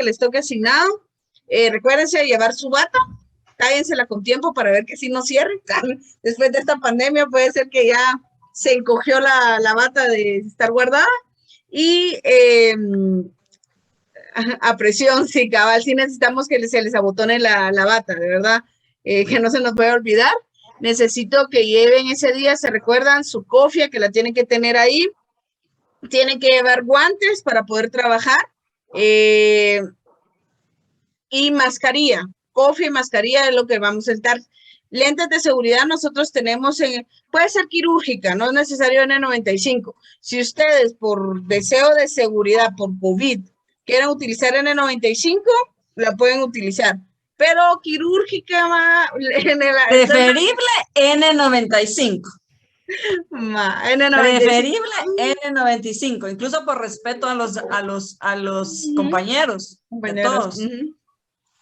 que les toque asignado. Recuérdense de llevar su bata, cállensela con tiempo para ver que sí no cierre. Después de esta pandemia puede ser que ya se encogió la bata de estar guardada. Y a presión, sí, cabal, sí necesitamos que se les abotone la bata, de verdad, que no se nos puede olvidar. Necesito que lleven ese día, se recuerdan, su cofia, que la tienen que tener ahí. Tienen que llevar guantes para poder trabajar. Y mascarilla, cofia y mascarilla es lo que vamos a estar. Lentes de seguridad nosotros tenemos, puede ser quirúrgica, no es necesario N95. Si ustedes por deseo de seguridad, por COVID, quieren utilizar N95, la pueden utilizar. Pero quirúrgica, preferible N95. N95. Preferible N95, incluso por respeto a los compañeros, de todos.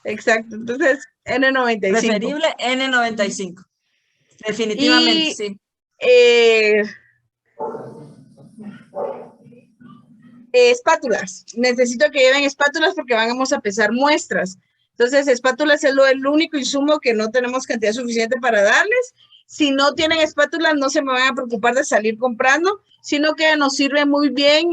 Exacto, entonces N95. Preferible N95. Definitivamente, y, sí. Espátulas. Necesito que lleven espátulas porque vamos a pesar muestras. Entonces, espátulas es el único insumo que no tenemos cantidad suficiente para darles. Si no tienen espátulas, no se me van a preocupar de salir comprando, sino que nos sirve muy bien.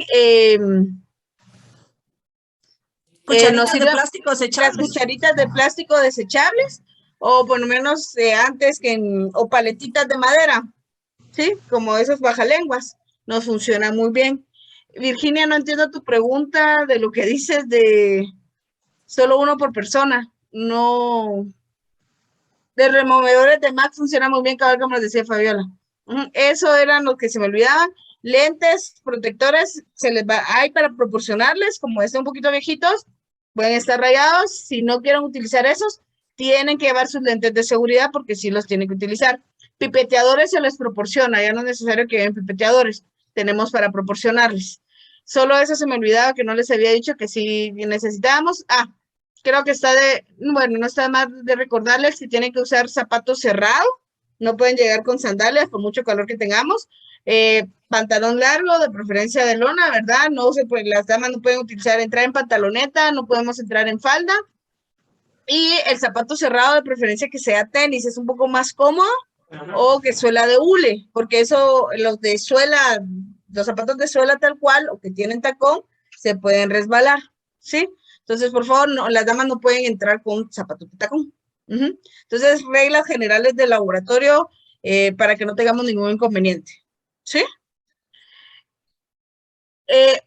Cucharitas de plástico desechables. Las cucharitas de plástico desechables, o por lo menos antes o paletitas de madera, ¿sí? Como esos bajalenguas, nos funciona muy bien. Virginia, no entiendo tu pregunta de lo que dices de solo uno por persona. No. De removedores de Mac funciona muy bien, como nos decía Fabiola. Eso eran los que se me olvidaban. Lentes protectores hay para proporcionarles, como están un poquito viejitos, pueden estar rayados. Si no quieren utilizar esos, tienen que llevar sus lentes de seguridad porque sí los tienen que utilizar. Pipeteadores se les proporciona, ya no es necesario que lleven pipeteadores, tenemos para proporcionarles. Solo eso se me olvidaba que no les había dicho que sí necesitábamos. Creo que no está más de recordarles si tienen que usar zapatos cerrados, no pueden llegar con sandalias por mucho calor que tengamos. Pantalón largo, de preferencia de lona, ¿verdad? Las damas no pueden entrar en pantaloneta, no podemos entrar en falda. Y el zapato cerrado, de preferencia que sea tenis, es un poco más cómodo, o que suela de hule, porque los zapatos de suela tal cual, o que tienen tacón, se pueden resbalar, ¿sí? Entonces, por favor, las damas no pueden entrar con zapatos de tacón. Entonces, reglas generales del laboratorio para que no tengamos ningún inconveniente, ¿sí?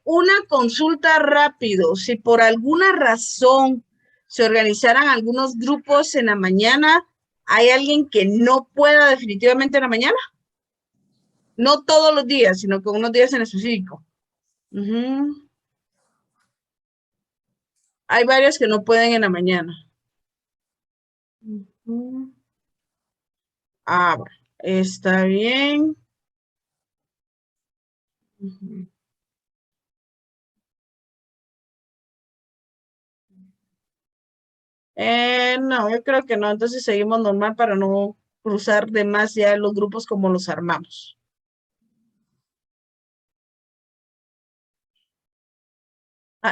Una consulta rápido, si por alguna razón se organizaran algunos grupos en la mañana, ¿hay alguien que no pueda definitivamente en la mañana? No todos los días, sino que unos días en específico. Hay varios que no pueden en la mañana. Está bien. No, yo creo que no. Entonces seguimos normal para no cruzar de más ya los grupos como los armamos.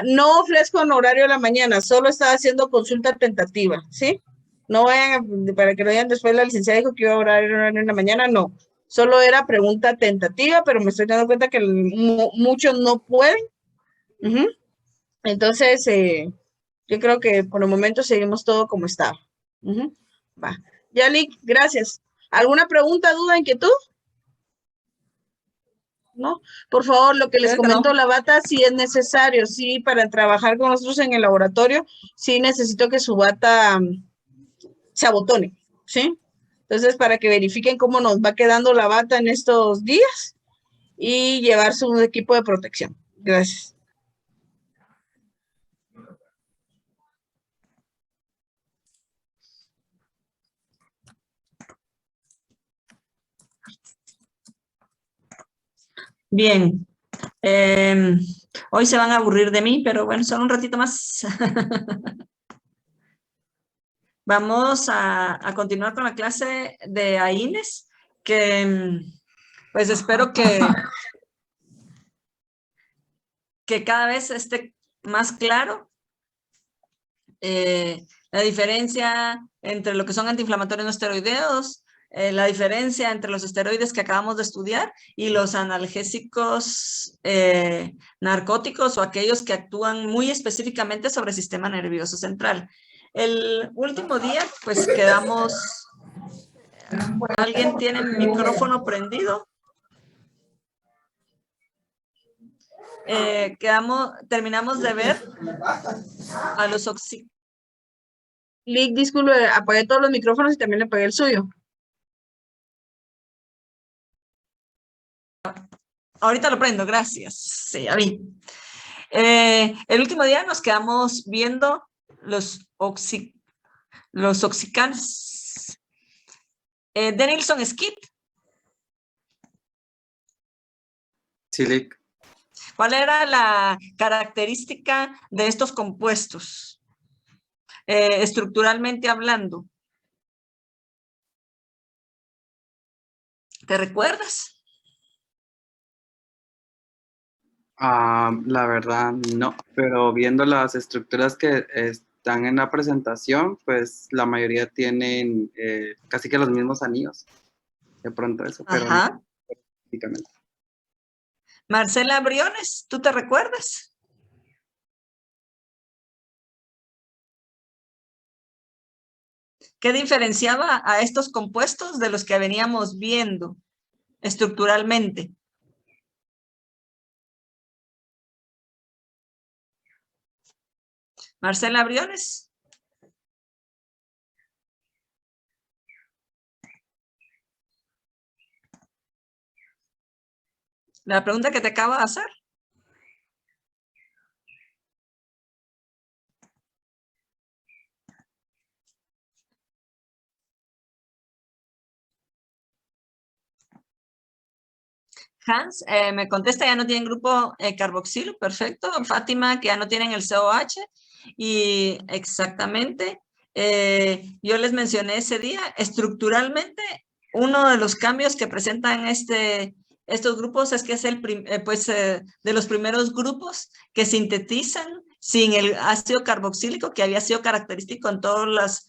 No ofrezco en horario de la mañana, solo estaba haciendo consulta tentativa, ¿sí? No vayan, para que no digan después la licenciada dijo que iba a horario en la mañana, no. Solo era pregunta tentativa, pero me estoy dando cuenta que muchos no pueden. Entonces, yo creo que por el momento seguimos todo como estaba. Va. Yalik, gracias. ¿Alguna pregunta, duda, inquietud? ¿No? Por favor, lo que les comento, la bata, si es necesario, sí, para trabajar con nosotros en el laboratorio, sí necesito que su bata se abotone, ¿sí? Entonces, para que verifiquen cómo nos va quedando la bata en estos días y llevar su equipo de protección. Gracias. Bien. Hoy se van a aburrir de mí, pero bueno, solo un ratito más. Vamos a continuar con la clase de AINES, que pues espero que cada vez esté más claro la diferencia entre lo que son antiinflamatorios no esteroideos, la diferencia entre los esteroides que acabamos de estudiar y los analgésicos narcóticos o aquellos que actúan muy específicamente sobre el sistema nervioso central. El último día, pues quedamos... ¿Alguien tiene el micrófono prendido? Terminamos de ver a los Lick, disculpe, apagué todos los micrófonos y también le apagué el suyo. Ahorita lo prendo, gracias. Sí, a mí. El último día nos quedamos viendo los oxicanes. Denilson Skip. Sí, Lick. ¿Cuál era la característica de estos compuestos? Estructuralmente hablando. ¿Te recuerdas? La verdad no, pero viendo las estructuras que están en la presentación, pues la mayoría tienen casi que los mismos anillos. De pronto eso, pero Ajá. no específicamente. Marcela Briones, ¿tú te recuerdas? ¿Qué diferenciaba a estos compuestos de los que veníamos viendo estructuralmente? Marcela Briones. La pregunta que te acabo de hacer. Hans me contesta, ya no tienen grupo carboxilo, perfecto. Fátima, que ya no tienen el COH. Y exactamente, yo les mencioné ese día, estructuralmente, uno de los cambios que presentan estos grupos es que es de los primeros grupos que sintetizan sin el ácido carboxílico, que había sido característico en todas las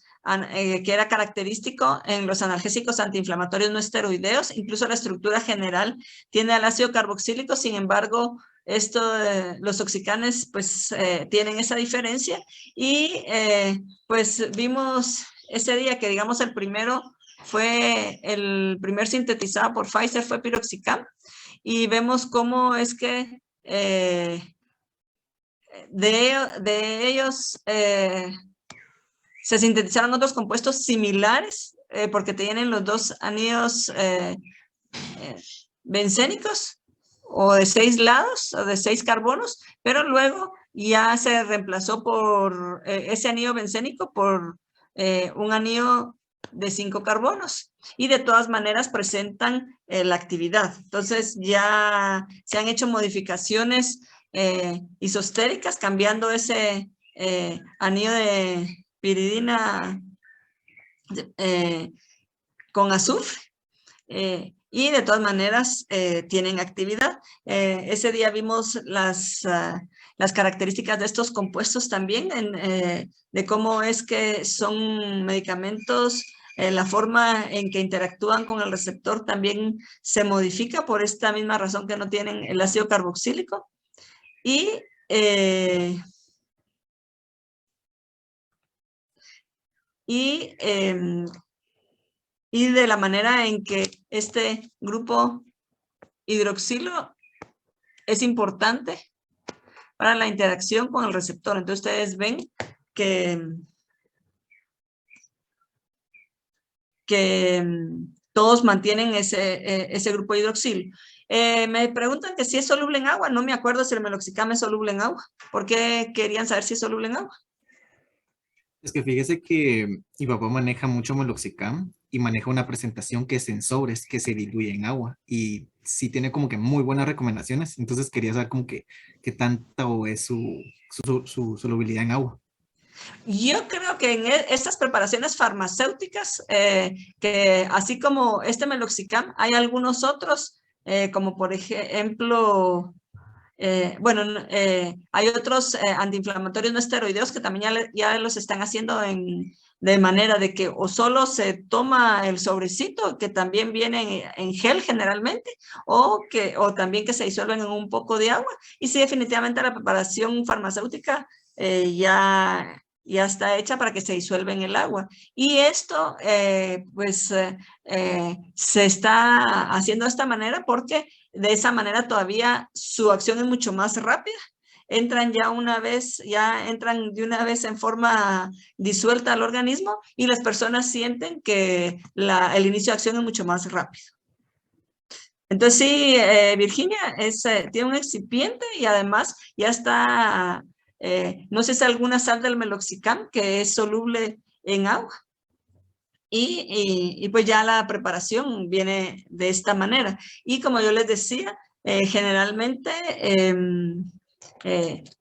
que era característico en los analgésicos antiinflamatorios no esteroideos, incluso la estructura general tiene el ácido carboxílico, sin embargo, los oxicanes pues tienen esa diferencia y pues vimos ese día que digamos el primer sintetizado por Pfizer fue piroxicam y vemos cómo es que de ellos se sintetizaron otros compuestos similares porque tienen los dos anillos bencénicos o de 6 lados o de 6 carbonos, pero luego ya se reemplazó por ese anillo bencénico por un anillo de 5 carbonos y de todas maneras presentan la actividad. Entonces ya se han hecho modificaciones isostéricas cambiando ese anillo de piridina con azufre y de todas maneras tienen actividad. Ese día vimos las características de estos compuestos también, de cómo es que son medicamentos, la forma en que interactúan con el receptor también se modifica por esta misma razón que no tienen el ácido carboxílico. Y de la manera en que este grupo hidroxilo es importante para la interacción con el receptor. Entonces ustedes ven que todos mantienen ese grupo hidroxilo. Me preguntan que si es soluble en agua. No me acuerdo si el meloxicam es soluble en agua. ¿Por qué querían saber si es soluble en agua? Es que fíjese que mi papá maneja mucho meloxicam y maneja una presentación que es en sobres, que se diluye en agua. Y sí tiene como que muy buenas recomendaciones. Entonces quería saber como que qué tanto es su solubilidad en agua. Yo creo que en estas preparaciones farmacéuticas, que así como este meloxicam, hay algunos otros, como por ejemplo bueno, hay otros antiinflamatorios no esteroideos que también ya los están haciendo de manera de que o solo se toma el sobrecito, que también viene en gel generalmente, o también que se disuelven en un poco de agua. Y sí, definitivamente la preparación farmacéutica ya está hecha para que se disuelva en el agua. Y esto, se está haciendo de esta manera porque de esa manera todavía su acción es mucho más rápida. Entran de una vez en forma disuelta al organismo y las personas sienten que el inicio de acción es mucho más rápido. Entonces sí, Virginia tiene un excipiente y además ya está, no sé si alguna sal del meloxicam que es soluble en agua. Y pues ya la preparación viene de esta manera. Y como yo les decía, generalmente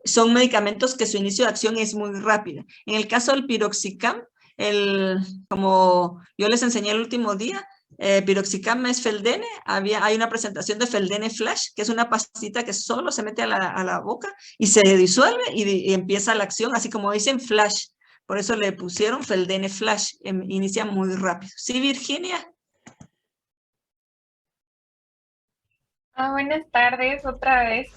son medicamentos que su inicio de acción es muy rápida. En el caso del piroxicam, como yo les enseñé el último día, piroxicam es Feldene. Hay una presentación de Feldene Flash, que es una pastita que solo se mete a la boca y se disuelve y empieza la acción, así como dicen Flash. Por eso le pusieron Feldene Flash, inicia muy rápido. ¿Sí, Virginia? Buenas tardes, otra vez.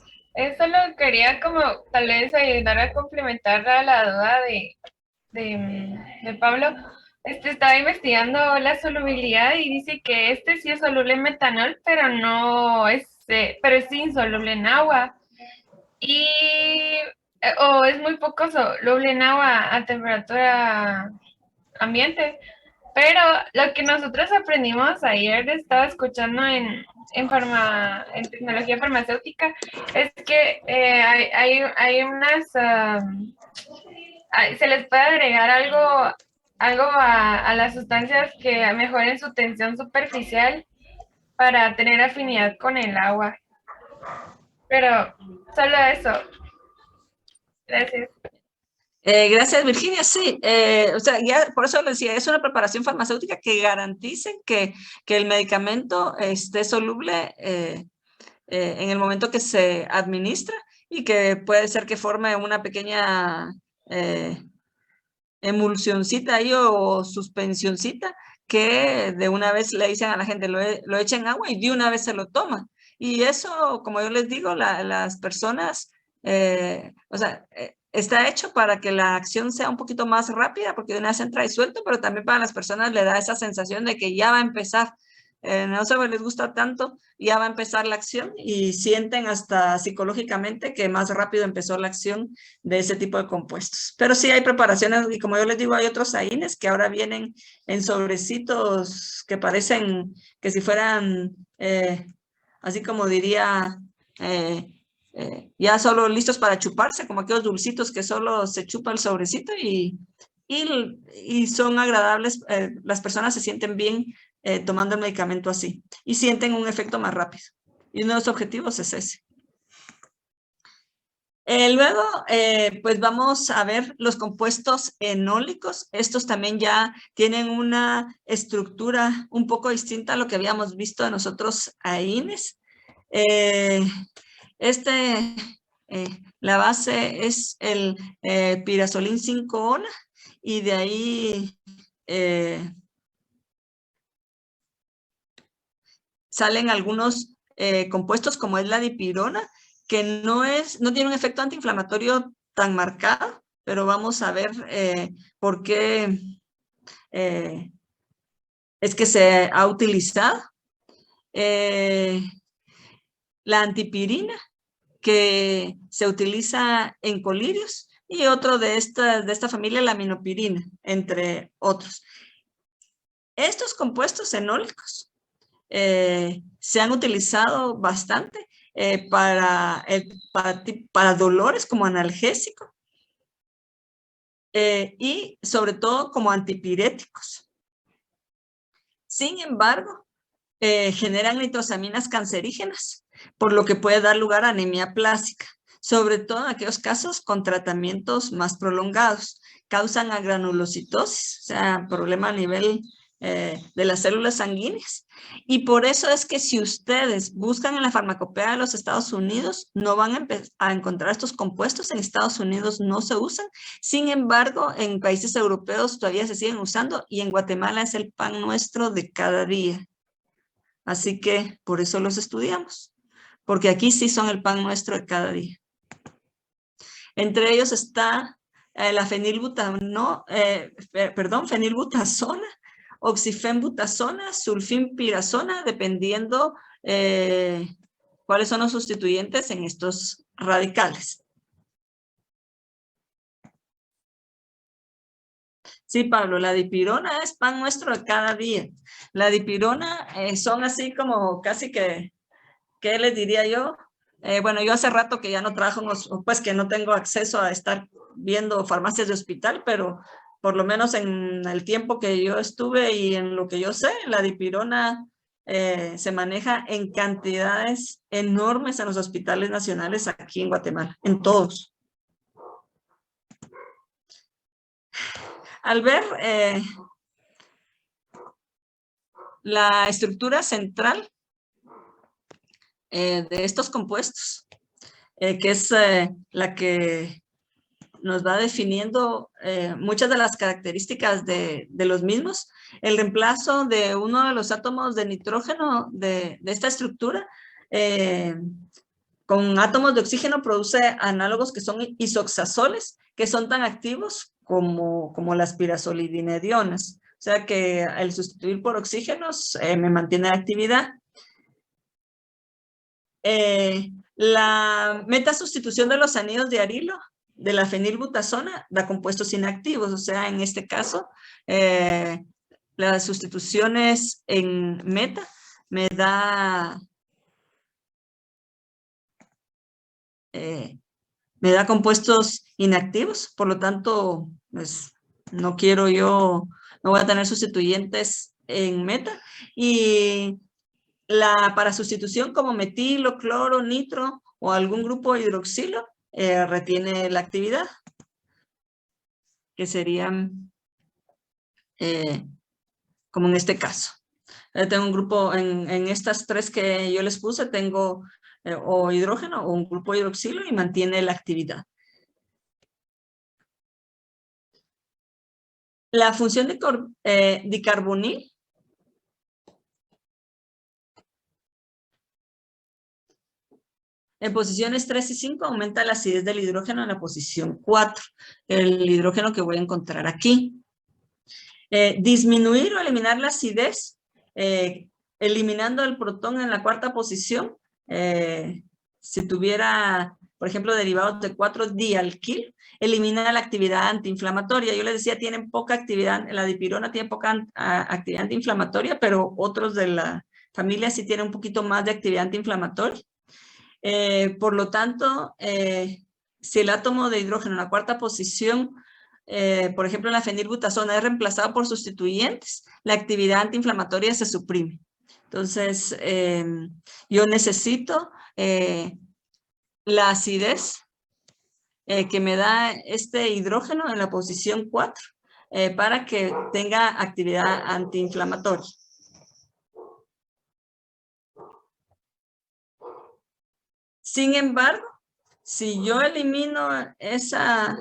Solo quería como tal vez ayudar a complementar a la duda de Pablo. Estaba investigando la solubilidad y dice que sí es soluble en metanol, pero no es, pero es insoluble en agua. O es muy poco soluble en agua a temperatura ambiente. Pero lo que nosotros aprendimos ayer, estaba escuchando en tecnología farmacéutica, es que hay unas, se les puede agregar algo a las sustancias que mejoren su tensión superficial para tener afinidad con el agua. Pero solo eso. Gracias. Gracias, Virginia. Sí, o sea, ya por eso les decía, es una preparación farmacéutica que garantice que el medicamento esté soluble en el momento que se administra y que puede ser que forme una pequeña emulsioncita ahí o suspensioncita que de una vez le dicen a la gente, lo echa en agua y de una vez se lo toman. Y eso, como yo les digo, las personas, o sea, está hecho para que la acción sea un poquito más rápida, porque de una vez entra disuelto, pero también para las personas le da esa sensación de que ya va a empezar. No sé, les gusta tanto, ya va a empezar la acción y sienten hasta psicológicamente que más rápido empezó la acción de ese tipo de compuestos. Pero sí hay preparaciones y como yo les digo, hay otros AINES que ahora vienen en sobrecitos que parecen que si fueran, así como diría, ya solo listos para chuparse, como aquellos dulcitos que solo se chupa el sobrecito y son agradables, las personas se sienten bien tomando el medicamento así y sienten un efecto más rápido. Y uno de los objetivos es ese. Luego, pues vamos a ver los compuestos enólicos. Estos también ya tienen una estructura un poco distinta a lo que habíamos visto de nosotros AINES. La base es el pirazolín 5-ona y de ahí salen algunos compuestos como es la dipirona, que no tiene un efecto antiinflamatorio tan marcado, pero vamos a ver por qué es que se ha utilizado. La antipirina, que se utiliza en colirios, y otro de esta familia, la aminopirina, entre otros. Estos compuestos enólicos se han utilizado bastante para dolores como analgésico y sobre todo como antipiréticos. Sin embargo, generan nitrosaminas cancerígenas, por lo que puede dar lugar a anemia plástica, sobre todo en aquellos casos con tratamientos más prolongados. Causan agranulocitosis, o sea, problema a nivel de las células sanguíneas. Y por eso es que si ustedes buscan en la farmacopea de los Estados Unidos, no van a encontrar estos compuestos. En Estados Unidos no se usan. Sin embargo, en países europeos todavía se siguen usando y en Guatemala es el pan nuestro de cada día. Así que por eso los estudiamos, porque aquí sí son el pan nuestro de cada día. Entre ellos está la fenilbutasona, oxifenbutasona, sulfinpirazona, dependiendo cuáles son los sustituyentes en estos radicales. Sí, Pablo, la dipirona es pan nuestro de cada día. La dipirona son así como casi que, ¿qué les diría yo? Bueno, yo hace rato que ya no trabajo, pues que no tengo acceso a estar viendo farmacias de hospital, pero por lo menos en el tiempo que yo estuve y en lo que yo sé, la dipirona se maneja en cantidades enormes en los hospitales nacionales aquí en Guatemala, en todos. Al ver la estructura central de estos compuestos, que es la que nos va definiendo muchas de las características de los mismos, el reemplazo de uno de los átomos de nitrógeno de esta estructura con átomos de oxígeno produce análogos que son isoxazoles, que son tan activos como las pirazolidinedionas. O sea que el sustituir por oxígenos me mantiene la actividad. La metasustitución de los anillos de arilo de la fenilbutasona da compuestos inactivos. O sea, en este caso, las sustituciones en meta me da compuestos inactivos, por lo tanto, pues no voy a tener sustituyentes en meta. Y para sustitución como metilo, cloro, nitro o algún grupo hidroxilo, retiene la actividad, que serían como en este caso. Tengo un grupo, en estas tres que yo les puse, tengo o hidrógeno o un grupo hidroxilo y mantiene la actividad. La función de dicarbonil en posiciones 3 y 5 aumenta la acidez del hidrógeno en la posición 4, el hidrógeno que voy a encontrar aquí. Disminuir o eliminar la acidez, eliminando el protón en la cuarta posición, si tuviera, por ejemplo, derivados de 4-dialquil, elimina la actividad antiinflamatoria. Yo les decía, tienen poca actividad, la dipirona tiene poca actividad antiinflamatoria, pero otros de la familia sí tienen un poquito más de actividad antiinflamatoria. Por lo tanto, si el átomo de hidrógeno en la cuarta posición, por ejemplo, en la fenilbutasona es reemplazado por sustituyentes, la actividad antiinflamatoria se suprime. Entonces, yo necesito la acidez que me da este hidrógeno en la posición 4 para que tenga actividad antiinflamatoria. Sin embargo, si yo elimino esa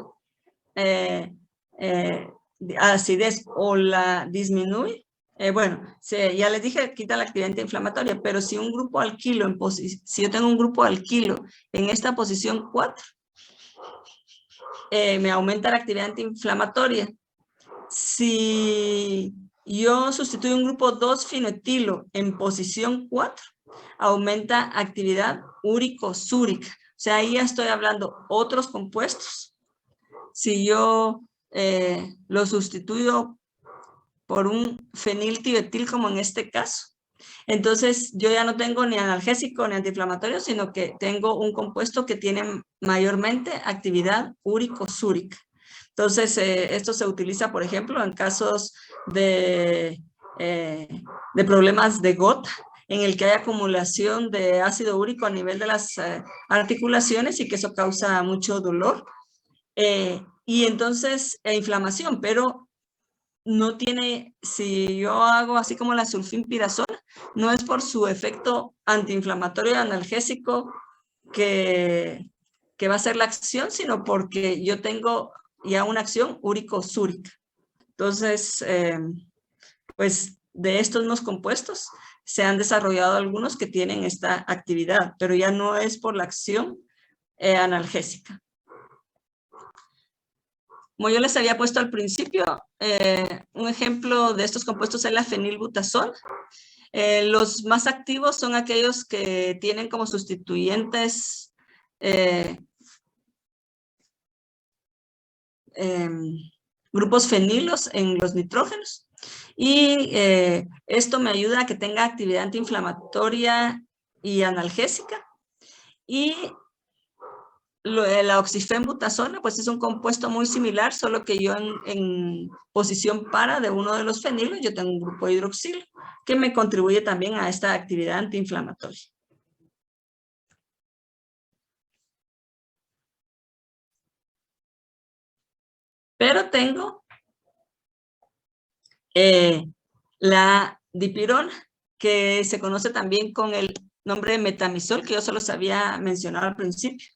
acidez o la disminuye, bueno, ya les dije, quita la actividad antiinflamatoria, pero si un grupo alquilo, si yo tengo un grupo alquilo en esta posición 4, me aumenta la actividad antiinflamatoria. Si yo sustituyo un grupo 2-fenoetilo en posición 4, aumenta actividad úrico-súrica. O sea, ahí ya estoy hablando otros compuestos. Si yo lo sustituyo por un feniltioetil, como en este caso, entonces yo ya no tengo ni analgésico ni antiinflamatorio, sino que tengo un compuesto que tiene mayormente actividad úrico-súrica. Entonces, esto se utiliza, por ejemplo, en casos de problemas de gota, en el que hay acumulación de ácido úrico a nivel de las articulaciones y que eso causa mucho dolor. Y entonces, inflamación, pero no tiene, si yo hago así como la sulfimpirazona, no es por su efecto antiinflamatorio y analgésico que va a ser la acción, sino porque yo tengo ya una acción úrico-súrica. Entonces, pues de estos mismos compuestos se han desarrollado algunos que tienen esta actividad, pero ya no es por la acción analgésica. Como yo les había puesto al principio, un ejemplo de estos compuestos es la fenilbutazona. Los más activos son aquellos que tienen como sustituyentes grupos fenilos en los nitrógenos. Y esto me ayuda a que tenga actividad antiinflamatoria y analgésica. Y la oxifenbutazona, pues es un compuesto muy similar, solo que yo en posición para de uno de los fenilos, yo tengo un grupo de hidroxilo, que me contribuye también a esta actividad antiinflamatoria. Pero tengo la dipirona, que se conoce también con el nombre de metamizol, que yo solo sabía mencionar al principio.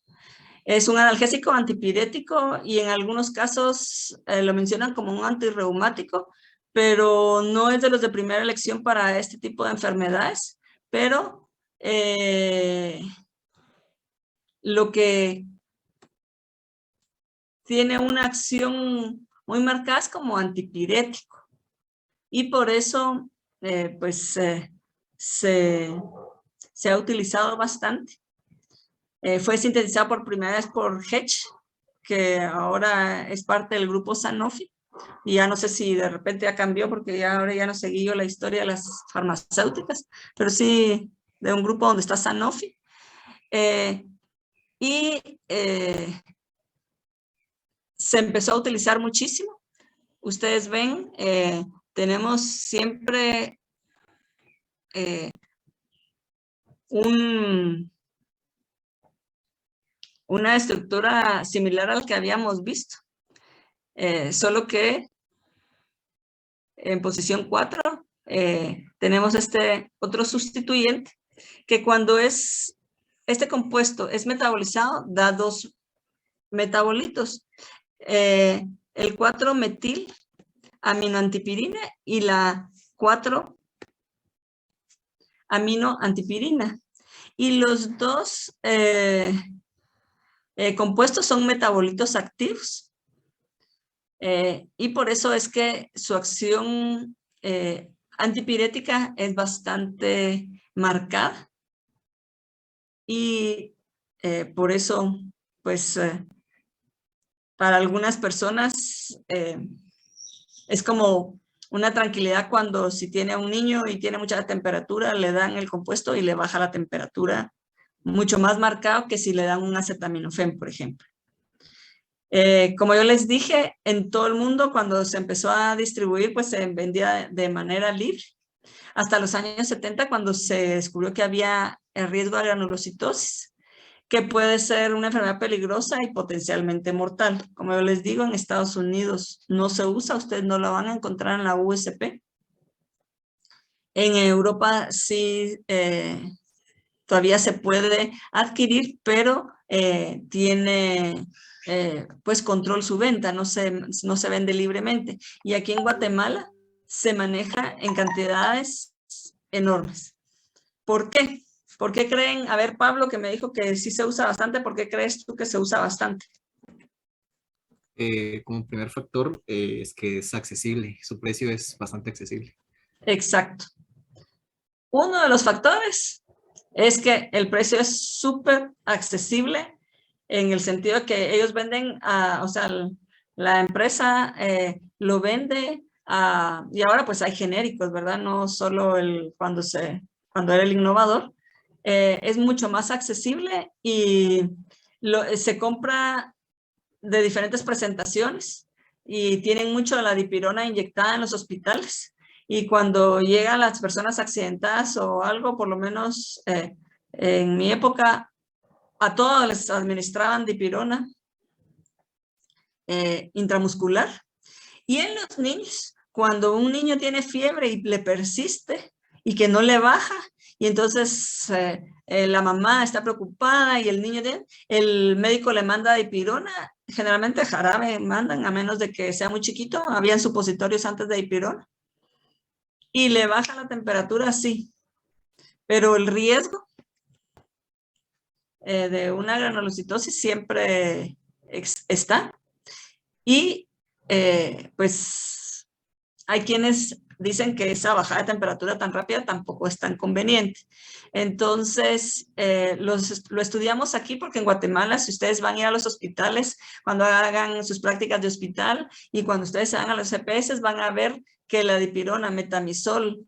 Es un analgésico antipirético y en algunos casos lo mencionan como un antirreumático, pero no es de los de primera elección para este tipo de enfermedades. Pero lo que tiene una acción muy marcada es como antipirético. Y por eso, pues, se ha utilizado bastante. Fue sintetizado por primera vez por Hedge, que ahora es parte del grupo Sanofi. Y ya no sé si de repente ya cambió, porque ahora ya no seguí yo la historia de las farmacéuticas, pero sí de un grupo donde está Sanofi. Se empezó a utilizar muchísimo. Ustedes ven, tenemos siempre una estructura similar al que habíamos visto, solo que en posición 4 tenemos este otro sustituyente que cuando este compuesto es metabolizado da 2 metabolitos, el 4-metil aminoantipirina y la 4-aminoantipirina. Y los dos compuestos son metabolitos activos. Y por eso es que su acción antipirética es bastante marcada. Y por eso, pues, para algunas personas es como una tranquilidad cuando si tiene a un niño y tiene mucha temperatura, le dan el compuesto y le baja la temperatura mucho más marcado que si le dan un acetaminofén, por ejemplo. Como yo les dije, en todo el mundo cuando se empezó a distribuir, pues se vendía de manera libre. Hasta los años 70, cuando se descubrió que había el riesgo de granulocitosis, que puede ser una enfermedad peligrosa y potencialmente mortal. Como yo les digo, en Estados Unidos no se usa, ustedes no la van a encontrar en la USP. En Europa sí todavía se puede adquirir, pero tiene pues control su venta, no se vende libremente. Y aquí en Guatemala se maneja en cantidades enormes. ¿Por qué? ¿Por qué creen? A ver, Pablo, que me dijo que sí se usa bastante, ¿por qué crees tú que se usa bastante? Como primer factor es que es accesible, su precio es bastante accesible. Exacto. Uno de los factores es que el precio es súper accesible en el sentido de que ellos venden, o sea, la empresa lo vende y ahora pues hay genéricos, ¿verdad? No solo cuando era el innovador. Es mucho más accesible y se compra de diferentes presentaciones y tienen mucho de la dipirona inyectada en los hospitales. Y cuando llegan las personas accidentadas o algo, por lo menos en mi época, a todos les administraban dipirona intramuscular. Y en los niños, cuando un niño tiene fiebre y le persiste y que no le baja, y entonces la mamá está preocupada y el niño, el médico le manda dipirona, generalmente jarabe mandan, a menos de que sea muy chiquito, habían supositorios antes de dipirona, y le baja la temperatura, sí, pero el riesgo de una granulocitosis siempre está. Y pues hay quienes dicen que esa bajada de temperatura tan rápida tampoco es tan conveniente. Entonces, lo estudiamos aquí porque en Guatemala, si ustedes van a ir a los hospitales, cuando hagan sus prácticas de hospital y cuando ustedes se van a los EPS, van a ver que la dipirona, metamizol,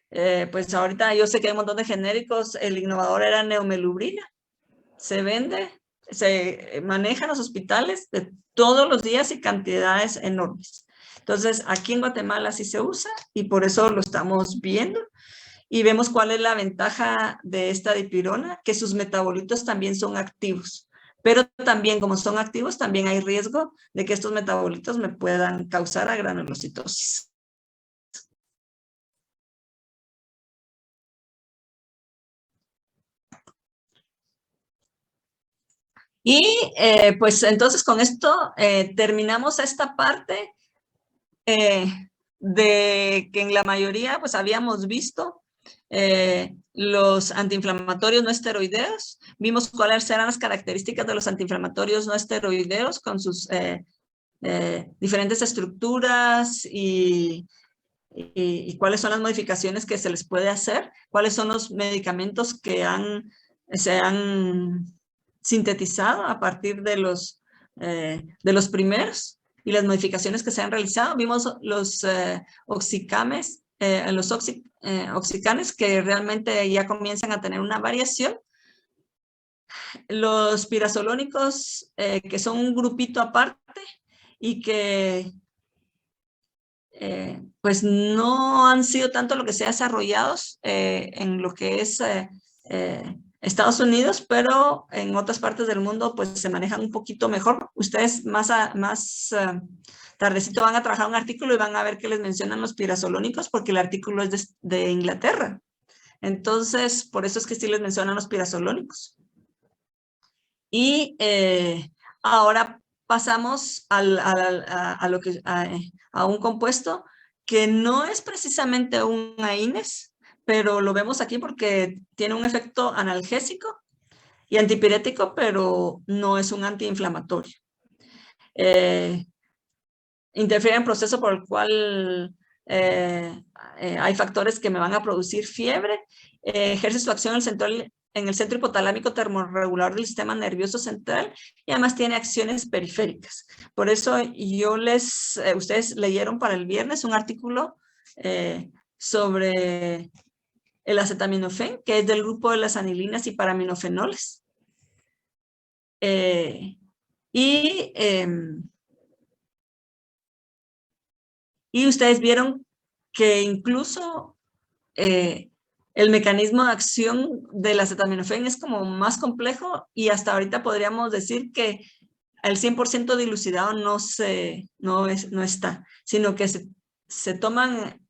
pues ahorita yo sé que hay un montón de genéricos, el innovador era neomelubrina, se vende, se maneja en los hospitales de todos los días y cantidades enormes. Entonces, aquí en Guatemala sí se usa y por eso lo estamos viendo y vemos cuál es la ventaja de esta dipirona, que sus metabolitos también son activos. Pero también, como son activos, también hay riesgo de que estos metabolitos me puedan causar agranulocitosis. Y pues entonces con esto terminamos esta parte de que en la mayoría pues habíamos visto los antiinflamatorios no esteroideos, vimos cuáles eran las características de los antiinflamatorios no esteroideos con sus diferentes estructuras y cuáles son las modificaciones que se les puede hacer, cuáles son los medicamentos que se han sintetizado a partir de los primeros y las modificaciones que se han realizado. Vimos los oxicames, oxicanes que realmente ya comienzan a tener una variación. Los pirazolónicos que son un grupito aparte y que pues no han sido tanto lo que se ha desarrollado en lo que es Estados Unidos, pero en otras partes del mundo pues se manejan un poquito mejor. Ustedes más tardecito van a trabajar un artículo y van a ver que les mencionan los pirazolónicos porque el artículo es de Inglaterra. Entonces, por eso es que sí les mencionan los pirazolónicos. Y ahora pasamos a un compuesto que no es precisamente un AINES, pero lo vemos aquí porque tiene un efecto analgésico y antipirético, pero no es un antiinflamatorio. Interfiere en el proceso por el cual hay factores que me van a producir fiebre, ejerce su acción en el centro hipotalámico termorregulador del sistema nervioso central y además tiene acciones periféricas. Por eso ustedes leyeron para el viernes un artículo sobre el acetaminofén, que es del grupo de las anilinas y paraminofenoles. Y ustedes vieron que incluso el mecanismo de acción del acetaminofén es como más complejo y hasta ahorita podríamos decir que el 100% dilucidado no está, sino que se toman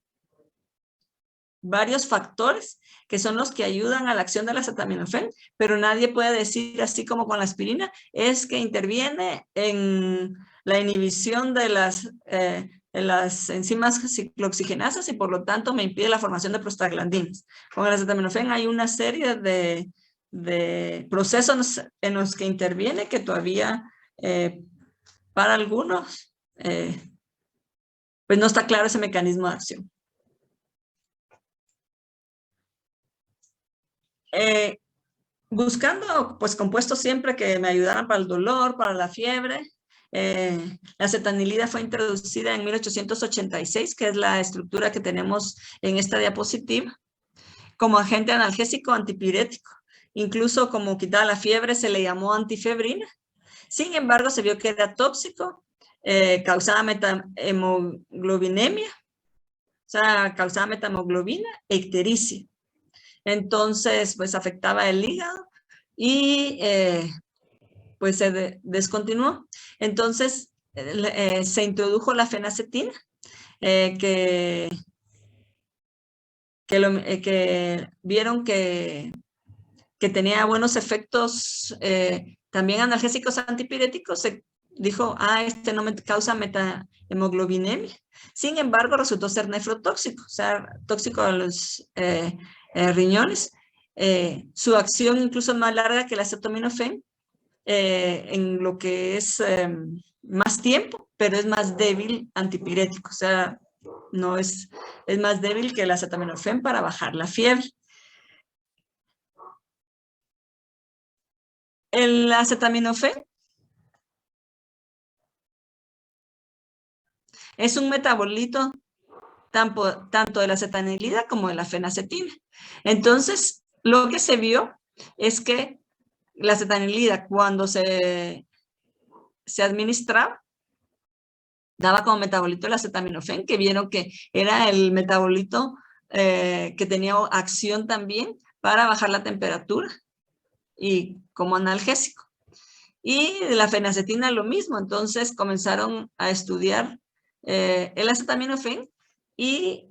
varios factores que son los que ayudan a la acción del acetaminofén, pero nadie puede decir, así como con la aspirina, es que interviene en la inhibición de las enzimas ciclooxigenasas y por lo tanto me impide la formación de prostaglandinas. Con el acetaminofén hay una serie de procesos en los que interviene que todavía para algunos pues no está claro ese mecanismo de acción. Buscando pues compuestos siempre que me ayudaran para el dolor, para la fiebre. La acetanilida fue introducida en 1886, que es la estructura que tenemos en esta diapositiva, como agente analgésico antipirético. Incluso como quitaba la fiebre se le llamó antifebrina. Sin embargo, se vio que era tóxico, causaba metamoglobinemia, o sea, causaba metahemoglobina e ictericia. Entonces, pues afectaba el hígado y pues se descontinuó. Entonces, se introdujo la fenacetina que vieron que tenía buenos efectos también analgésicos antipiréticos, se dijo, este no me causa metahemoglobinemia. Sin embargo, resultó ser nefrotóxico, o sea, tóxico a los riñones. Su acción incluso es más larga que el acetaminofén en lo que es más tiempo, pero es más débil antipirético, o sea, no es más débil que el acetaminofén para bajar la fiebre. El acetaminofén es un metabolito tanto de la acetanilida como de la fenacetina. Entonces, lo que se vio es que la acetanilida, cuando se administraba, daba como metabolito el acetaminofén, que vieron que era el metabolito que tenía acción también para bajar la temperatura y como analgésico. Y la fenacetina lo mismo, entonces comenzaron a estudiar el acetaminofén y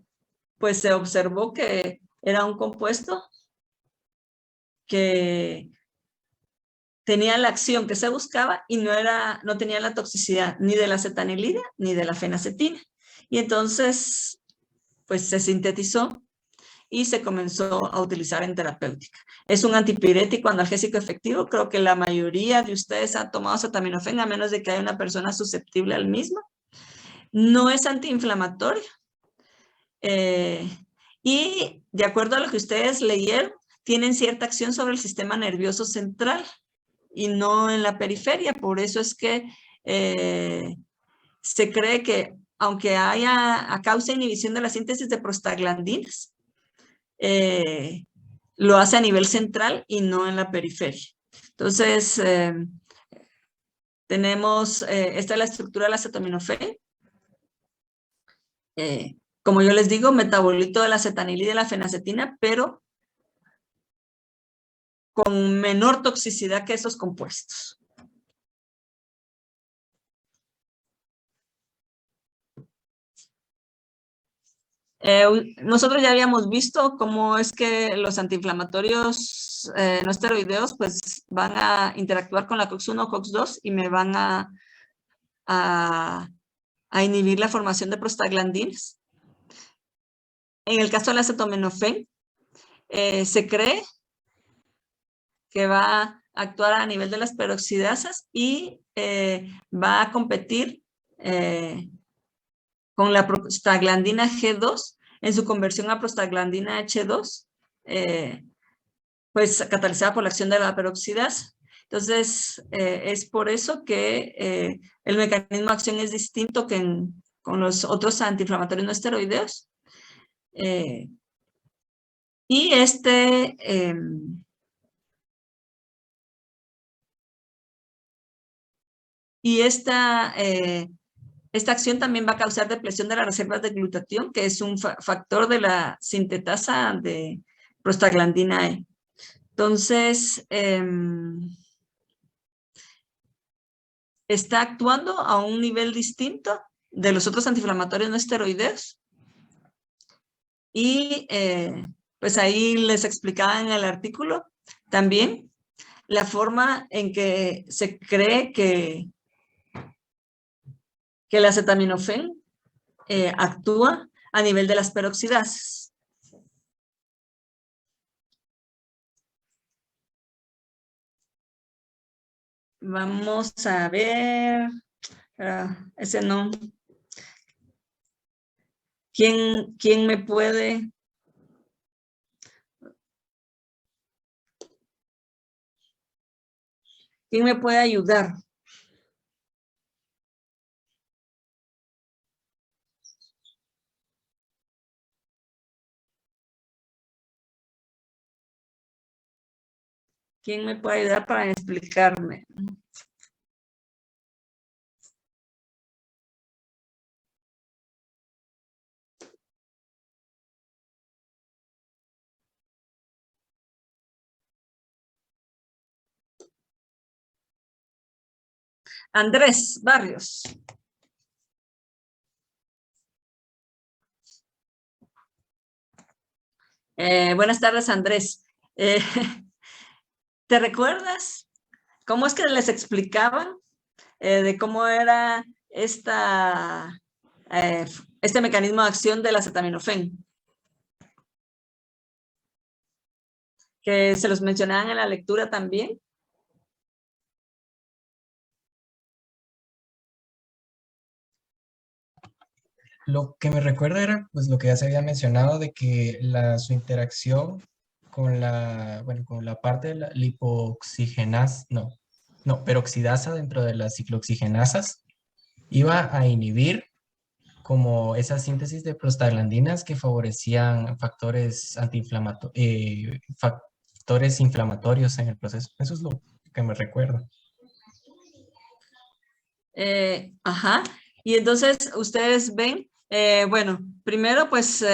pues se observó que era un compuesto que tenía la acción que se buscaba y no tenía la toxicidad ni de la acetanilida ni de la fenacetina. Y entonces pues se sintetizó y se comenzó a utilizar en terapéutica. Es un antipirético analgésico efectivo. Creo que la mayoría de ustedes han tomado acetaminofén, a menos de que haya una persona susceptible al mismo. No es antiinflamatorio. Y de acuerdo a lo que ustedes leyeron, tienen cierta acción sobre el sistema nervioso central y no en la periferia. Por eso es que se cree que aunque causa inhibición de la síntesis de prostaglandinas, lo hace a nivel central y no en la periferia. Entonces, tenemos, esta es la estructura del acetaminofén. Como yo les digo, metabolito de la acetanilida y de la fenacetina, pero con menor toxicidad que esos compuestos. Nosotros ya habíamos visto cómo es que los antiinflamatorios no esteroideos pues van a interactuar con la COX-1 o COX-2 y me van a inhibir la formación de prostaglandinas. En el caso del acetaminofén, se cree que va a actuar a nivel de las peroxidasas y va a competir con la prostaglandina G2 en su conversión a prostaglandina H2, pues catalizada por la acción de la peroxidasa. Entonces, es por eso que el mecanismo de acción es distinto que con los otros antiinflamatorios no esteroideos. Y esta acción también va a causar depresión de las reservas de glutatión, que es un factor de la sintetasa de prostaglandina E. Entonces, está actuando a un nivel distinto de los otros antiinflamatorios no esteroideos. Y pues ahí les explicaba en el artículo también la forma en que se cree que el acetaminofén actúa a nivel de las peroxidasas. Vamos a ver, ese no. ¿Quién me puede? ¿Quién me puede ayudar? ¿Quién me puede ayudar para explicarme? Andrés Barrios. Buenas tardes, Andrés. ¿Te recuerdas cómo es que les explicaban de cómo era este mecanismo de acción del acetaminofén? Que se los mencionaban en la lectura también. Lo que me recuerda era pues lo que ya se había mencionado de que su interacción con con la parte de la lipoxigenasa, peroxidasa dentro de las ciclooxigenasas iba a inhibir como esa síntesis de prostaglandinas que favorecían factores factores inflamatorios en el proceso. Eso es lo que me recuerda. Ajá. Y entonces ustedes ven, bueno, primero pues,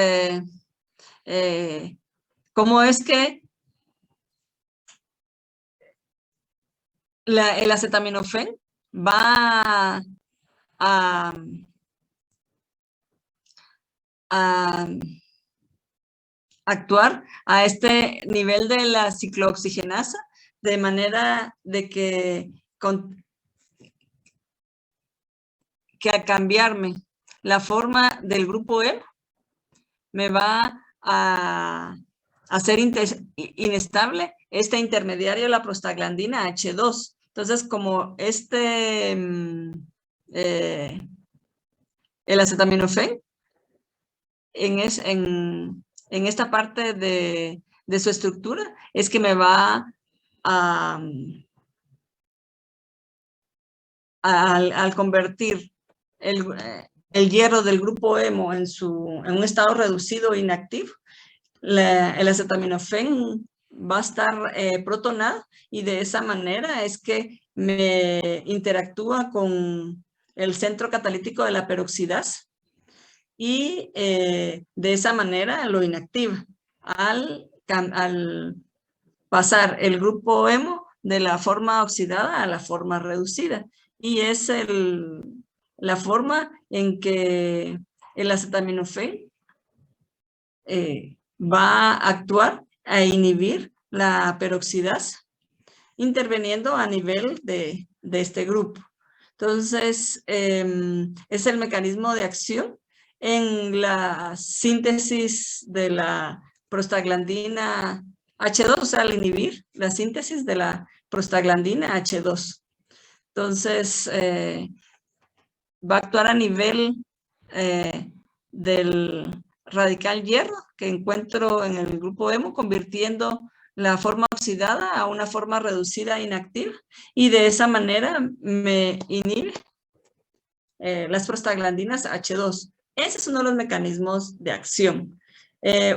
cómo es que el acetaminofén va a actuar a este nivel de la ciclooxigenasa, de manera de que al cambiarme la forma del grupo E, me va a hacer inestable este intermediario, la prostaglandina H2. Entonces, como el acetaminofén, en esta parte de su estructura, es que me va al convertir el hierro del grupo hemo en un estado reducido e inactivo, el acetaminofén va a estar protonado, y de esa manera es que me interactúa con el centro catalítico de la peroxidasa, y de esa manera lo inactiva al pasar el grupo hemo de la forma oxidada a la forma reducida. Y es la forma en que el acetaminofén va a actuar a inhibir la peroxidasa, interviniendo a nivel de este grupo. Entonces, es el mecanismo de acción en la síntesis de la prostaglandina H2, o sea, al inhibir la síntesis de la prostaglandina H2. Entonces, va a actuar a nivel del radical hierro que encuentro en el grupo hemo, convirtiendo la forma oxidada a una forma reducida inactiva, y de esa manera me inhibe las prostaglandinas H2. Ese es uno de los mecanismos de acción.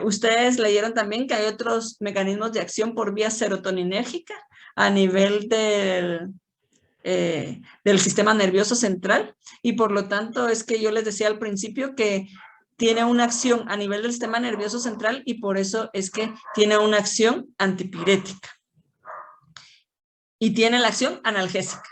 Ustedes leyeron también que hay otros mecanismos de acción por vía serotoninérgica a nivel del sistema nervioso central, y por lo tanto es que yo les decía al principio que tiene una acción a nivel del sistema nervioso central, y por eso es que tiene una acción antipirética y tiene la acción analgésica.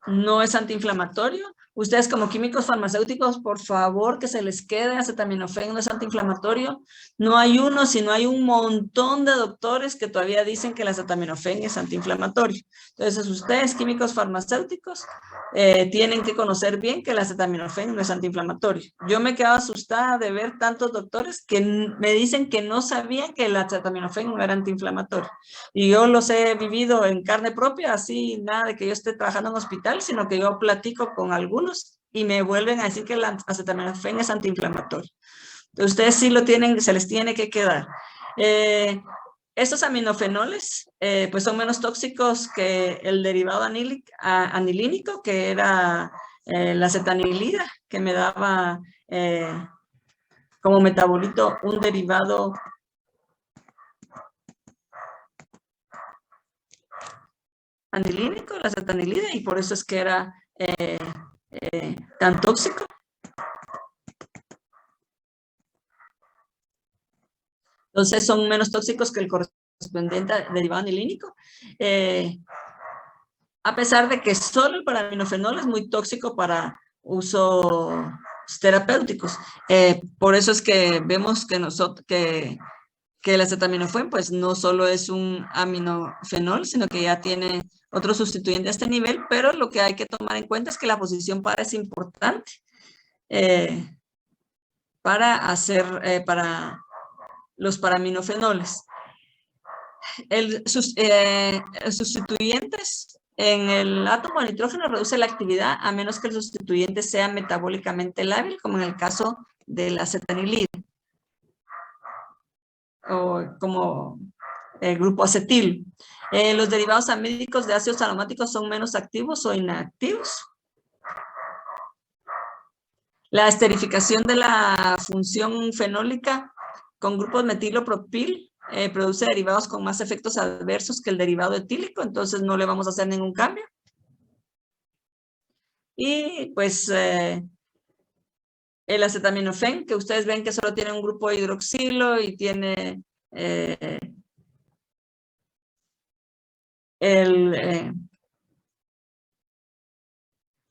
No es antiinflamatorio. Ustedes como químicos farmacéuticos, por favor, que se les quede, acetaminofén no es antiinflamatorio. No hay uno, sino hay un montón de doctores que todavía dicen que el acetaminofén es antiinflamatorio. Entonces, ustedes químicos farmacéuticos tienen que conocer bien que el acetaminofén no es antiinflamatorio. Yo me quedaba asustada de ver tantos doctores que me dicen que no sabían que el acetaminofén no era antiinflamatorio. Y yo los he vivido en carne propia, así nada de que yo esté trabajando en hospital, sino que yo platico con algunos y me vuelven a decir que el acetaminofén es antiinflamatorio. Entonces, ustedes sí lo tienen, se les tiene que quedar. Estos aminofenoles pues son menos tóxicos que el derivado anilínico, que era la acetanilida, que me daba como metabolito un derivado anilínico, la acetanilida, y por eso es que era tan tóxico. Entonces son menos tóxicos que el correspondiente derivado anilínico, a pesar de que solo el paraminofenol es muy tóxico para usos terapéuticos. Por eso es que vemos que que el acetaminofén pues no solo es un aminofenol, sino que ya tiene otro sustituyente a este nivel, pero lo que hay que tomar en cuenta es que la posición para es importante para los paraminofenoles. Sustituyentes en el átomo de nitrógeno reduce la actividad a menos que el sustituyente sea metabólicamente lábil, como en el caso de la acetanilida o como el grupo acetil. Los derivados amídicos de ácidos aromáticos son menos activos o inactivos. La esterificación de la función fenólica con grupos metilopropil produce derivados con más efectos adversos que el derivado etílico, entonces no le vamos a hacer ningún cambio. Y pues el acetaminofén, que ustedes ven que solo tiene un grupo hidroxilo y tiene el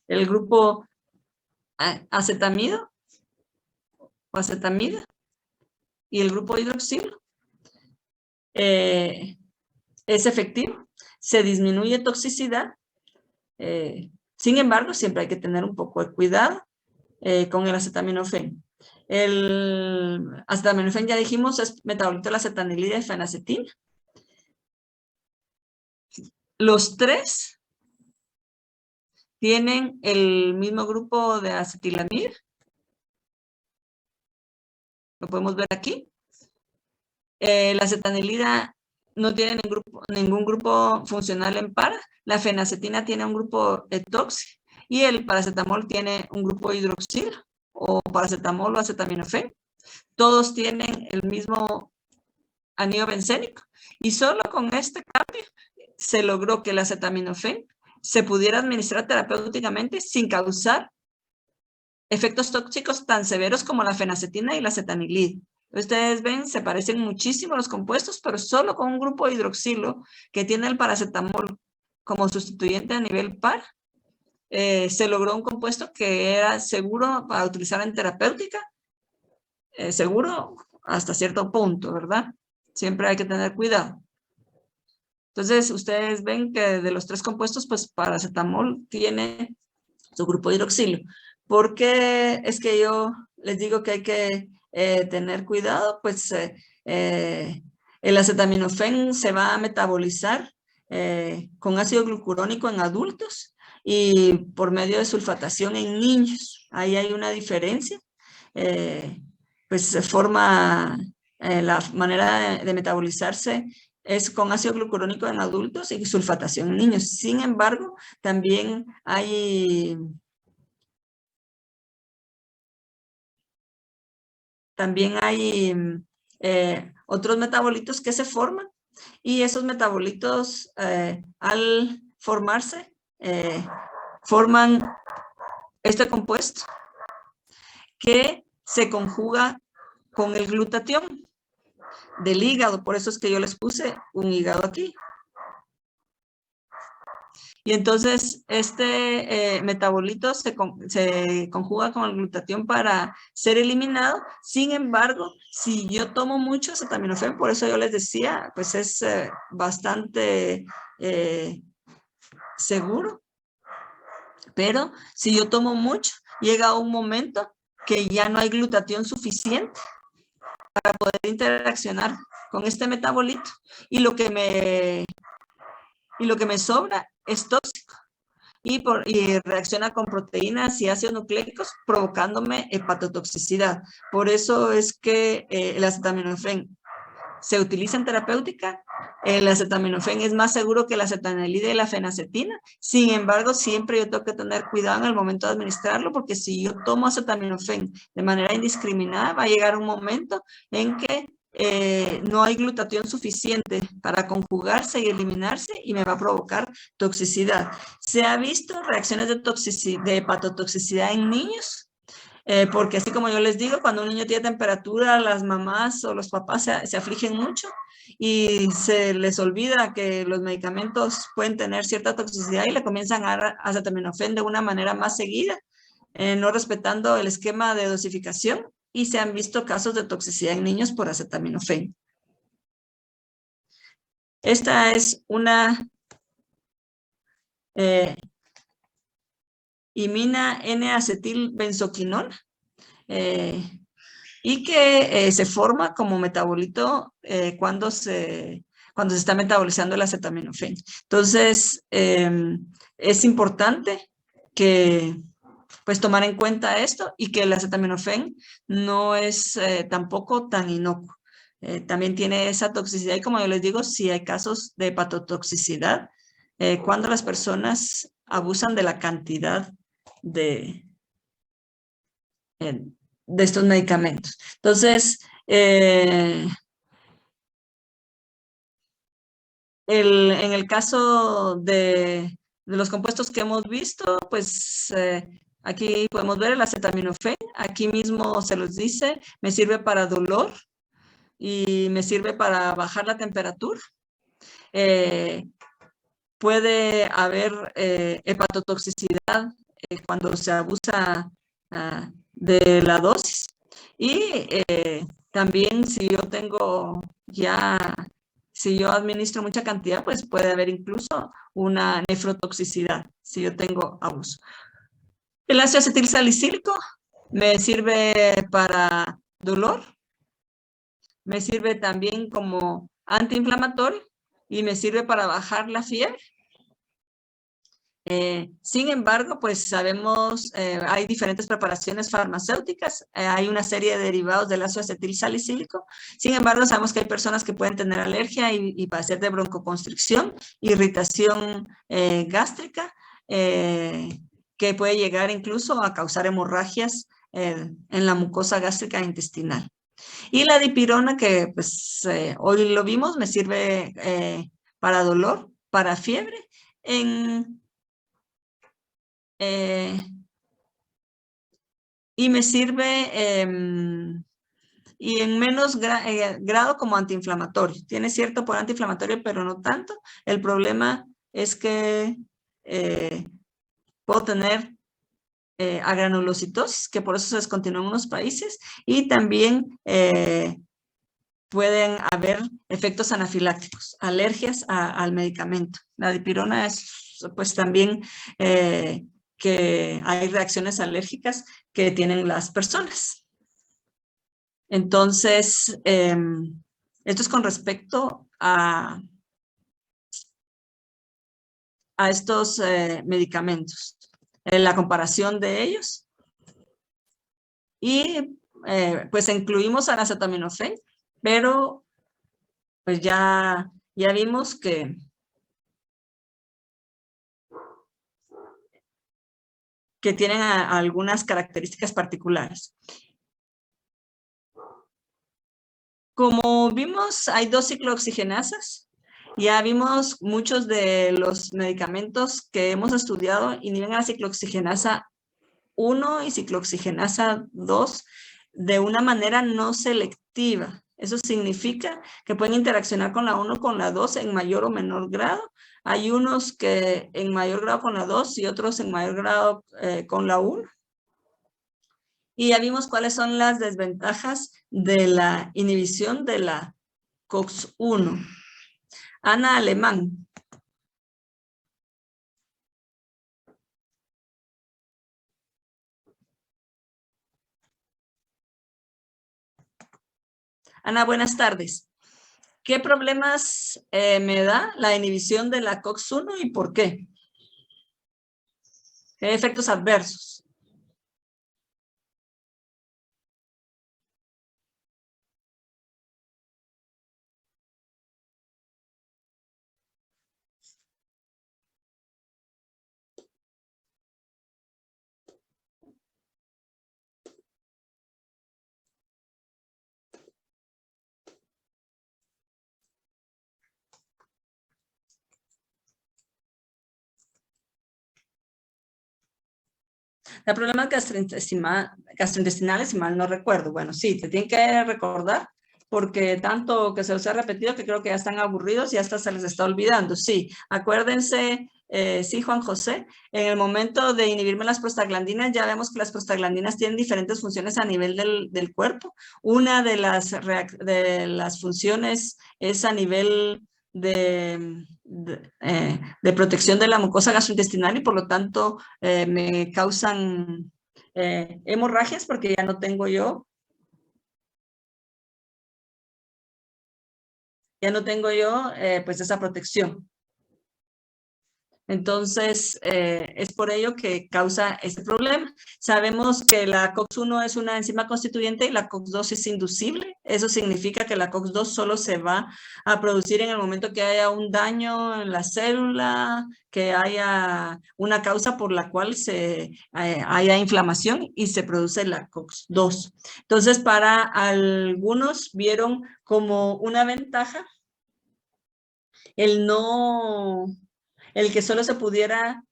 grupo acetamido o acetamida y el grupo hidroxilo. Es efectivo, se disminuye toxicidad. Sin embargo, siempre hay que tener un poco de cuidado con el acetaminofén. El acetaminofén, ya dijimos, es metabolito de la acetanilida y fenacetina. Los tres tienen el mismo grupo de acetilamida. Lo podemos ver aquí. La acetanilida no tiene ningún grupo funcional en para. La fenacetina tiene un grupo etoxi y el paracetamol tiene un grupo hidroxilo o paracetamol o acetaminofén. Todos tienen el mismo anillo bencénico y solo con este cambio se logró que el acetaminofén se pudiera administrar terapéuticamente sin causar efectos tóxicos tan severos como la fenacetina y la acetanilida. Ustedes ven, se parecen muchísimo los compuestos, pero solo con un grupo hidroxilo que tiene el paracetamol como sustituyente a nivel par, se logró un compuesto que era seguro para utilizar en terapéutica, seguro hasta cierto punto, ¿verdad? Siempre hay que tener cuidado. Entonces, ustedes ven que de los tres compuestos, pues paracetamol tiene su grupo hidroxilo. ¿Por qué es que yo les digo que hay que tener cuidado? Pues el acetaminofén se va a metabolizar con ácido glucurónico en adultos y por medio de sulfatación en niños. Ahí hay una diferencia. Pues se forma la manera de metabolizarse es con ácido glucurónico en adultos y sulfatación en niños. Sin embargo, también hay otros metabolitos que se forman y esos metabolitos al formarse forman este compuesto que se conjuga con el glutatión del hígado. Por eso es que yo les puse un hígado aquí. Y entonces este metabolito se conjuga con el glutatión para ser eliminado. Sin embargo, si yo tomo mucho acetaminofén, por eso yo les decía, pues es bastante seguro. Pero si yo tomo mucho, llega un momento que ya no hay glutatión suficiente para poder interaccionar con este metabolito. Y lo que me sobra es tóxico y reacciona con proteínas y ácidos nucleicos provocándome hepatotoxicidad. Por eso es que el acetaminofén se utiliza en terapéutica. El acetaminofén es más seguro que la acetanilida y la fenacetina. Sin embargo, siempre yo tengo que tener cuidado en el momento de administrarlo, porque si yo tomo acetaminofén de manera indiscriminada, va a llegar un momento en que no hay glutatión suficiente para conjugarse y eliminarse y me va a provocar toxicidad. Se ha visto reacciones de hepatotoxicidad en niños, porque así como yo les digo, cuando un niño tiene temperatura, las mamás o los papás se afligen mucho y se les olvida que los medicamentos pueden tener cierta toxicidad y le comienzan a dar acetaminofén de una manera más seguida, no respetando el esquema de dosificación. Y se han visto casos de toxicidad en niños por acetaminofén. Esta es una imina N-acetilbenzoquinona y que se forma como metabolito cuando se está metabolizando el acetaminofén. Entonces, es importante que pues tomar en cuenta esto y que el acetaminofén no es tampoco tan inocuo. También tiene esa toxicidad y como yo les digo, si hay casos de hepatotoxicidad, cuando las personas abusan de la cantidad de estos medicamentos. Entonces, en el caso de los compuestos que hemos visto, pues aquí podemos ver el acetaminofén. Aquí mismo se los dice, me sirve para dolor y me sirve para bajar la temperatura. Puede haber hepatotoxicidad cuando se abusa de la dosis. Y también si yo tengo si yo administro mucha cantidad, pues puede haber incluso una nefrotoxicidad si yo tengo abuso. El ácido acetilsalicílico me sirve para dolor, me sirve también como antiinflamatorio y me sirve para bajar la fiebre. Sin embargo, pues sabemos, hay diferentes preparaciones farmacéuticas, hay una serie de derivados del ácido acetilsalicílico. Sin embargo, sabemos que hay personas que pueden tener alergia y padecer de broncoconstricción, irritación gástrica, que puede llegar incluso a causar hemorragias en la mucosa gástrica intestinal. Y la dipirona, que pues hoy lo vimos, me sirve para dolor, para fiebre, y me sirve y en menos grado como antiinflamatorio. Tiene cierto poder antiinflamatorio, pero no tanto. El problema es que puedo tener agranulocitosis, que por eso se descontinuó en unos países, y también pueden haber efectos anafilácticos, alergias al medicamento. La dipirona es pues también que hay reacciones alérgicas que tienen las personas. Entonces, esto es con respecto a estos medicamentos, la comparación de ellos. Y pues incluimos al acetaminofén, pero pues ya vimos que tienen algunas características particulares. Como vimos, hay 2 ciclooxigenasas. Ya vimos muchos de los medicamentos que hemos estudiado inhiben a la ciclooxigenasa 1 y ciclooxigenasa 2 de una manera no selectiva. Eso significa que pueden interaccionar con la 1 o con la 2 en mayor o menor grado. Hay unos que en mayor grado con la 2 y otros en mayor grado con la 1. Y ya vimos cuáles son las desventajas de la inhibición de la COX-1. Ana Alemán. Ana, buenas tardes. ¿Qué problemas me da la inhibición de la COX-1 y por qué? ¿Qué efectos adversos? El problema gastrointestinales, si mal no recuerdo. Bueno, sí, te tienen que recordar porque tanto que se los he repetido que creo que ya están aburridos y hasta se les está olvidando. Sí, acuérdense, sí, Juan José, en el momento de inhibirme las prostaglandinas, ya vemos que las prostaglandinas tienen diferentes funciones a nivel del cuerpo. Una de las funciones es a nivel de protección de la mucosa gastrointestinal y por lo tanto me causan hemorragias porque ya no tengo yo pues esa protección. Entonces, es por ello que causa este problema. Sabemos que la COX-1 es una enzima constituyente y la COX-2 es inducible. Eso significa que la COX-2 solo se va a producir en el momento que haya un daño en la célula, que haya una causa por la cual haya inflamación y se produce la COX-2. Entonces, para algunos vieron como una ventaja el que solo se pudiera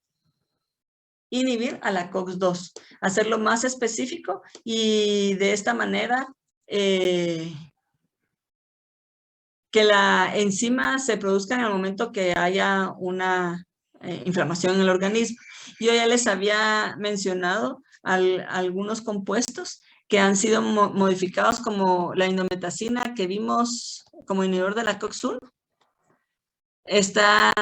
inhibir a la COX-2, hacerlo más específico y de esta manera que la enzima se produzca en el momento que haya una inflamación en el organismo. Yo ya les había mencionado algunos compuestos que han sido modificados como la indometacina que vimos como inhibidor de la COX-1. Está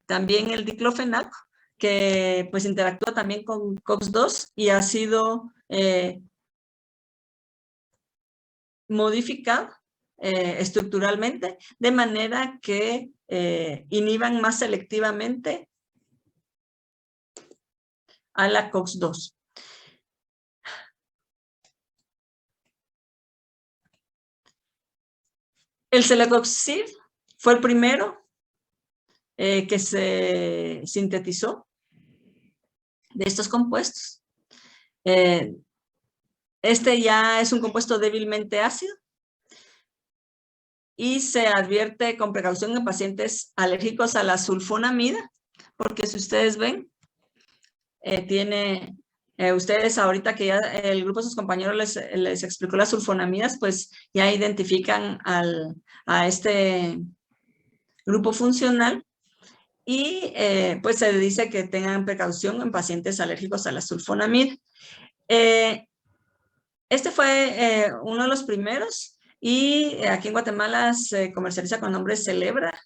también el diclofenaco, que pues interactúa también con COX-2 y ha sido modificado estructuralmente de manera que inhiban más selectivamente a la COX-2. El celecoxib fue el primero que se sintetizó de estos compuestos. Este ya es un compuesto débilmente ácido y se advierte con precaución en pacientes alérgicos a la sulfonamida, porque si ustedes ven, ustedes ahorita que ya el grupo de sus compañeros les explicó las sulfonamidas, pues ya identifican a este grupo funcional y pues se dice que tengan precaución en pacientes alérgicos a la sulfonamida. Este fue uno de los primeros y aquí en Guatemala se comercializa con el nombre Celebra.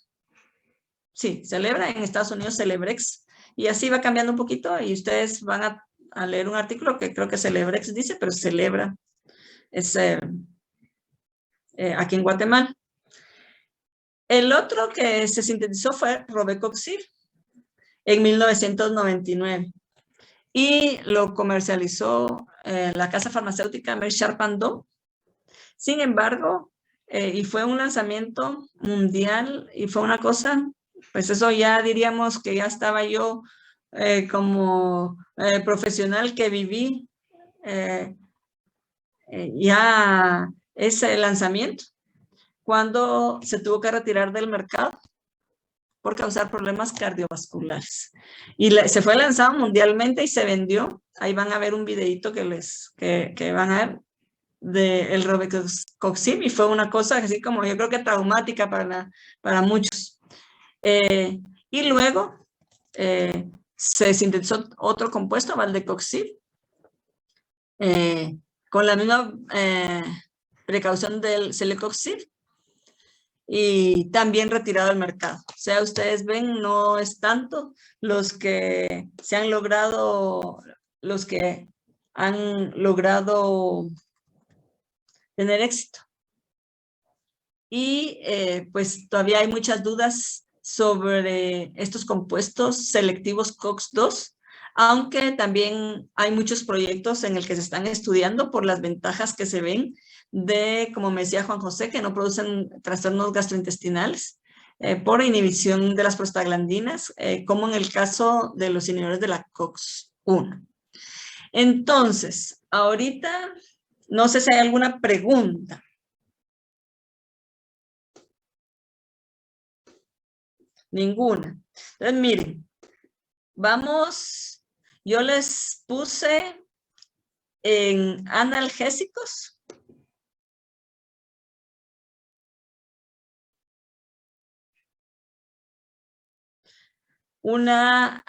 Sí, Celebra, en Estados Unidos Celebrex. Y así va cambiando un poquito y ustedes van a leer un artículo que creo que Celebrex dice, pero Celebra es aquí en Guatemala. El otro que se sintetizó fue Robecoxib en 1999 y lo comercializó la casa farmacéutica Merck Sharp & Dohme. Sin embargo, y fue un lanzamiento mundial y fue una cosa, pues eso ya diríamos que ya estaba yo como profesional que viví ya ese lanzamiento cuando se tuvo que retirar del mercado por causar problemas cardiovasculares. Y se fue lanzado mundialmente y se vendió. Ahí van a ver un videito que van a ver del Robecoxib y fue una cosa así como yo creo que traumática para muchos. Y luego se sintetizó otro compuesto, Valdecoxib, con la misma precaución del Celecoxib y también retirado del mercado. O sea, ustedes ven, no es tanto los que han logrado tener éxito. Y pues todavía hay muchas dudas sobre estos compuestos selectivos COX-2, aunque también hay muchos proyectos en el que se están estudiando por las ventajas que se ven de, como me decía Juan José, que no producen trastornos gastrointestinales por inhibición de las prostaglandinas, como en el caso de los inhibidores de la COX-1. Entonces, ahorita, no sé si hay alguna pregunta. Ninguna. Entonces, miren, vamos, yo les puse en analgésicos. Una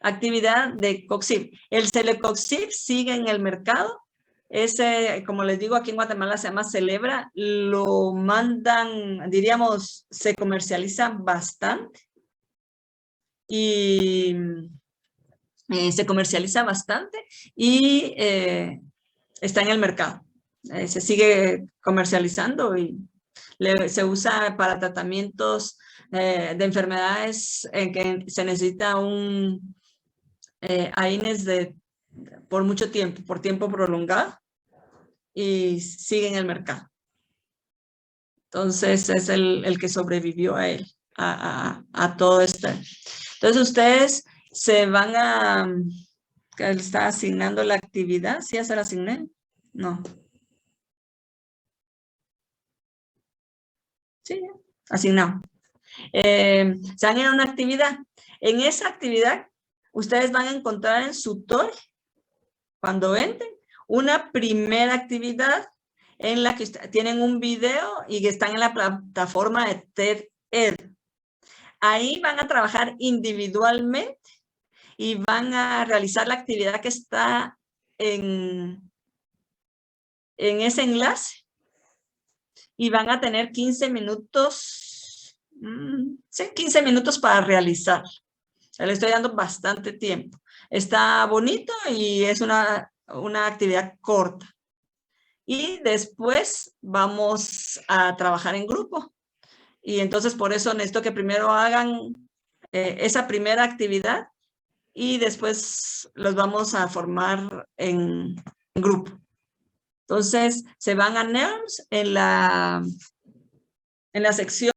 actividad de Coxib. El Celecoxib sigue en el mercado Ese, como les digo, aquí en Guatemala se llama Celebra, lo mandan, diríamos, se comercializa bastante. Y se comercializa bastante y está en el mercado. Se sigue comercializando y se usa para tratamientos de enfermedades en que se necesita un AINES por mucho tiempo, por tiempo prolongado, y sigue en el mercado. Entonces es el que sobrevivió a él, a todo esto. Entonces ustedes se van a, que le está asignando la actividad. ¿Sí ya se la asigné? No. Sí, asignado. Se van a ir a una actividad. En esa actividad, ustedes van a encontrar en su TOEIC, cuando entren, una primera actividad en la que tienen un video y que están en la plataforma de TED-Ed. Ahí van a trabajar individualmente y van a realizar la actividad que está en ese enlace y van a tener 15 minutos, sí, 15 minutos para realizar. Le estoy dando bastante tiempo. Está bonito y es una actividad corta. Y después vamos a trabajar en grupo. Y entonces por eso necesito que primero hagan esa primera actividad y después los vamos a formar en grupo. Entonces se van a NERMS en la sección